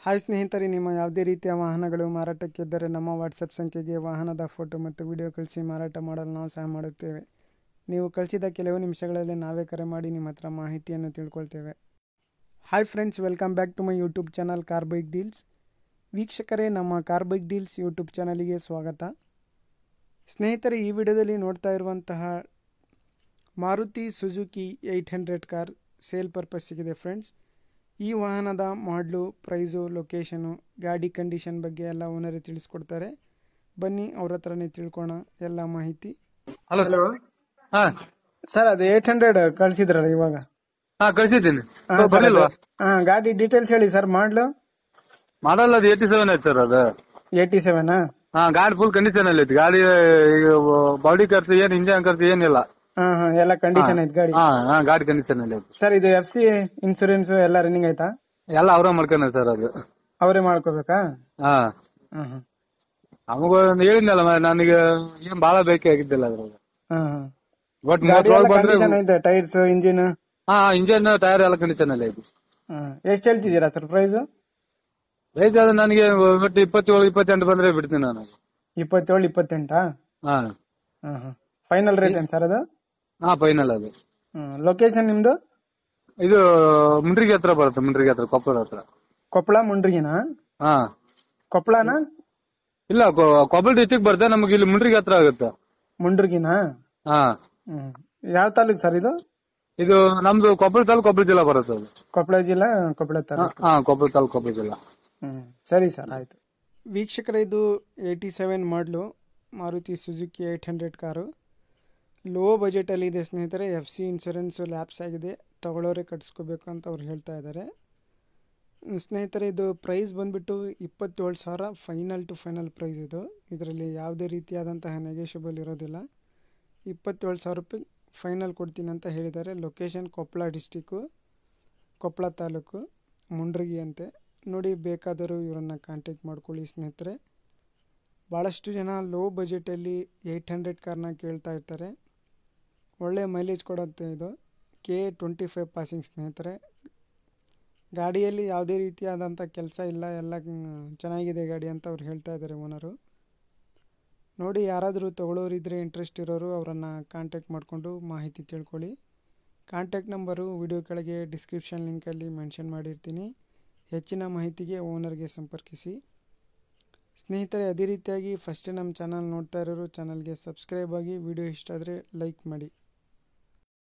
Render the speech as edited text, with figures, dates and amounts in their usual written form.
Hi ಸ್ನೇಹಿತರೆ, ನಿಮ್ಮ ಯಾವುದೇ ರೀತಿಯ ವಾಹನಗಳು ಮಾರಾಟಕ್ಕಿದ್ದರೆ ನಮ್ಮ ವಾಟ್ಸಪ್ ಸಂಖ್ಯೆಗೆ ವಾಹನದ ಫೋಟೋ ಮತ್ತು ವಿಡಿಯೋ ಕಳಿಸಿ ಮಾರಾಟ ಮಾಡಲು ನಾವು ಸಹಾಯ ಮಾಡುತ್ತೇವೆ. ನೀವು ಕಳಿಸಿದ ಕೆಲವು ನಿಮಿಷಗಳಲ್ಲಿ ನಾವೇ ಕರೆ ಮಾಡಿ ನಿಮ್ಮ ಹತ್ರ ಮಾಹಿತಿಯನ್ನು ತಿಳ್ಕೊಳ್ತೇವೆ. Hi friends, welcome back to my YouTube channel car bike deals. ವೀಕ್ಷಕರೇ, ನಮ್ಮ ಕಾರ್ ಬೈಕ್ ಡೀಲ್ಸ್ ಯೂಟ್ಯೂಬ್ ಚಾನಲಿಗೆ ಸ್ವಾಗತ. ಸ್ನೇಹಿತರೆ, ಈ ವಿಡಿಯೋದಲ್ಲಿ ನೋಡ್ತಾ ಇರುವಂತಹ Maruti Suzuki 800 car sale purpose ಸಿಗಿದೆ ಫ್ರೆಂಡ್ಸ್. ಈ ವಾಹನದ ಮಾಡಲು, ಪ್ರೈಸು, ಲೊಕೇಶನು, ಗಾಡಿ ಕಂಡೀಷನ್ ಬಗ್ಗೆ ಎಲ್ಲ ಓನರೇ ತಿಳಿಸ್ಕೊಡ್ತಾರೆ. ಬನ್ನಿ ಅವ್ರ ಹತ್ರನೇ ತಿಳ್ಕೋಣ ಎಲ್ಲ ಮಾಹಿತಿ. ಹಲೋ ಹಾ ಸರ್, ಅದು 800 ಕಳ್ಸಿದ್ರಲ್ಲ ಇವಾಗ? ಹಾ ಕಳ್ಸಿದ್ದೀನಿ. ಗಾಡಿ ಡೀಟೇಲ್ಸ್ ಹೇಳಿ ಸರ್. ಮಾಡಲ್ ಅದು 87 ಐತೆ ಸರ್. ಅದು 87? ಹಾ, ಗಾಡಿ ಫುಲ್ ಕಂಡೀಷನ್ ಅಲ್ಲಿ ಐತಿ. ಗಾಡಿ ಬಾಡಿ ಖರ್ಚು ಏನ್, ಇಂಜನ್ ಖರ್ಚು ಏನಿಲ್ಲ. ಎಲ್ಲ ಕಂಡೀಷನ್ ಐತಿ ಗಾಡಿ? ಹಾ, ಗಾಡಿ ಕಂಡೀಷನ್ ಅಲ್ಲಿ ಐತಿ ಸರ್. ಇದು FC ಇನ್ಸೂರೆನ್ಸ್ ಎಲ್ಲ ರನ್ನಿಂಗ್ ಐತಾ? ಎಲ್ಲ ಅವ್ರ ಮಾಡ್ಕೊಂಡ ಸರ್. ಅದು ಅವರೇ ಮಾಡ್ಕೋಬೇಕಾ? ಹಾ, ನಮಗ ಹೇಳಿದ್ನಲ್ಲ, ನನಗೆ ಏನ್ ಬಾಳ ಬೇಕಾಗಿದ್ದಿಲ್ಲ ಅದ್ರಾಗ. Tyres, engine? ಹಾ, ಇಂಜನ್, ಟೈರ್ ಎಲ್ಲ ಕಂಡೀಷನ್ ಅಲ್ಲಿ ಐತಿ. ಎಷ್ಟು ಹೇಳ್ತಿದ್ದೀರಾ ಸರ್ ಪ್ರೈಸ್? ಪ್ರೈಸ್ ಅದು ನನಗೆ 27-28 ಬಂದ್ರೆ ಬಿಡ್ತೀನಿ ನಾನು. 27-28? ಹಾ, ಫೈನಲ್ ರೇಟ್ ಏನ್ ಸರ್ ಅದು? ಹಾ, ಫೈನಲ್ ಅದು. ಲೊಕೇಶನ್ ನಿಮ್ದು? ಇದು ಮುಂಡ್ರಿಗಿ ಹತ್ರ ಬರುತ್ತೆ. ಮುಂಡ್ರಿಗಿ ಹತ್ರ, ಕೊಪ್ಪಳ ಹತ್ರ. ಕೊಪ್ಪಳ ಮುಂಡ್ರಿಗಿನಾ? ಹಾ, ಕೊಪ್ಪಳನಾ? ಇಲ್ಲ, ಕೊಪ್ಪಳ ಡಿಸ್ಟ್ರಿಕ್ಟ್ ಬರುತ್ತೆ. ನಮಗೆ ಇಲ್ಲಿ ಮುಂಡ್ರಿಗಿ ಹತ್ರ ಆಗುತ್ತೆ. ಮುಂಡ್ರಿಗಿನಾ? ಹಾ. ಯಾವ ತಾಲೂಕ್ ಸರ್ ಇದು? ಇದು ನಮ್ದು ಕೊಪ್ಪಳ ತಾಲೂಕು, ಕೊಪ್ಪಳ ಜಿಲ್ಲಾ ಬರುತ್ತೆ ಅದು. ಕೊಪ್ಪಳ ಜಿಲ್ಲಾ, ಕೊಪ್ಪಳ ತಾಲೂಕು. ಹಾ, ಕೊಪ್ಪಳ ತಾಲೂಕು, ಕೊಪ್ಪಳ ಜಿಲ್ಲಾ. ಸರಿ ಸರ್, ಆಯ್ತು. ವೀಕ್ಷಕರ, ಇದು 87 ಮಾಡಲು ಮಾರುತಿ ಸುಜುಕಿ 800 ಕಾರು. ಲೋ ಬಜೆಟಲ್ಲಿ ಇದೆ ಸ್ನೇಹಿತರೆ. FC ಇನ್ಶೂರೆನ್ಸು ಲ್ಯಾಪ್ಸ್ ಆಗಿದೆ, ತಗೊಳ್ಳೋರೆ ಕಟ್ಸ್ಕೋಬೇಕು ಅಂತ ಅವ್ರು ಹೇಳ್ತಾ ಇದ್ದಾರೆ. ಸ್ನೇಹಿತರೆ, ಇದು ಪ್ರೈಸ್ ಬಂದುಬಿಟ್ಟು 27,000 ಫೈನಲ್ ಟು ಫೈನಲ್ ಪ್ರೈಸ್ ಇದು. ಇದರಲ್ಲಿ ಯಾವುದೇ ರೀತಿಯಾದಂತಹ ನೆಗೋಷಿಯಬಲ್ ಇರೋದಿಲ್ಲ. 27,000 ರೂಪಾಯಿ ಫೈನಲ್ ಕೊಡ್ತೀನಿ ಅಂತ ಹೇಳಿದ್ದಾರೆ. ಲೊಕೇಶನ್ ಕೊಪ್ಪಳ ಡಿಸ್ಟಿಕ್ಕು, ಕೊಪ್ಪಳ ತಾಲೂಕು, ಮುಂಡ್ರಿಗಿ ಅಂತೆ. ನೋಡಿ, ಬೇಕಾದರೂ ಇವರನ್ನು ಕಾಂಟ್ಯಾಕ್ಟ್ ಮಾಡ್ಕೊಳ್ಳಿ ಸ್ನೇಹಿತರೆ. ಭಾಳಷ್ಟು ಜನ ಲೋ ಬಜೆಟಲ್ಲಿ 800 ಕಾರ್ನ ಕೇಳ್ತಾ ಇರ್ತಾರೆ. ಒಳ್ಳೆ ಮೈಲೇಜ್ ಕೊಡುತ್ತೆ ಇದು. K25 ಪಾಸಿಂಗ್ ಸ್ನೇಹಿತರೆ. ಗಾಡಿಯಲ್ಲಿ ಯಾವುದೇ ರೀತಿಯಾದಂಥ ಕೆಲಸ ಇಲ್ಲ, ಎಲ್ಲ ಚೆನ್ನಾಗಿದೆ ಗಾಡಿ ಅಂತ ಅವ್ರು ಹೇಳ್ತಾ ಇದ್ದಾರೆ ಓನರು. ನೋಡಿ, ಯಾರಾದರೂ ತೊಗೊಳ್ಳೋರಿದ್ದರೆ, ಇಂಟ್ರೆಸ್ಟ್ ಇರೋರು ಅವರನ್ನು ಕಾಂಟ್ಯಾಕ್ಟ್ ಮಾಡಿಕೊಂಡು ಮಾಹಿತಿ ತಿಳ್ಕೊಳ್ಳಿ. ಕಾಂಟ್ಯಾಕ್ಟ್ ನಂಬರು ವಿಡಿಯೋ ಕೆಳಗೆ ಡಿಸ್ಕ್ರಿಪ್ಷನ್ ಲಿಂಕಲ್ಲಿ ಮೆನ್ಷನ್ ಮಾಡಿರ್ತೀನಿ. ಹೆಚ್ಚಿನ ಮಾಹಿತಿಗೆ ಓನರ್ಗೆ ಸಂಪರ್ಕಿಸಿ. ಸ್ನೇಹಿತರೆ, ಅದೇ ರೀತಿಯಾಗಿ ಫಸ್ಟೇ ನಮ್ಮ ಚಾನಲ್ ನೋಡ್ತಾ ಇರೋರು ಚಾನಲ್ಗೆ ಸಬ್ಸ್ಕ್ರೈಬ್ ಆಗಿ, ವಿಡಿಯೋ ಇಷ್ಟ ಆದರೆ ಲೈಕ್ ಮಾಡಿ.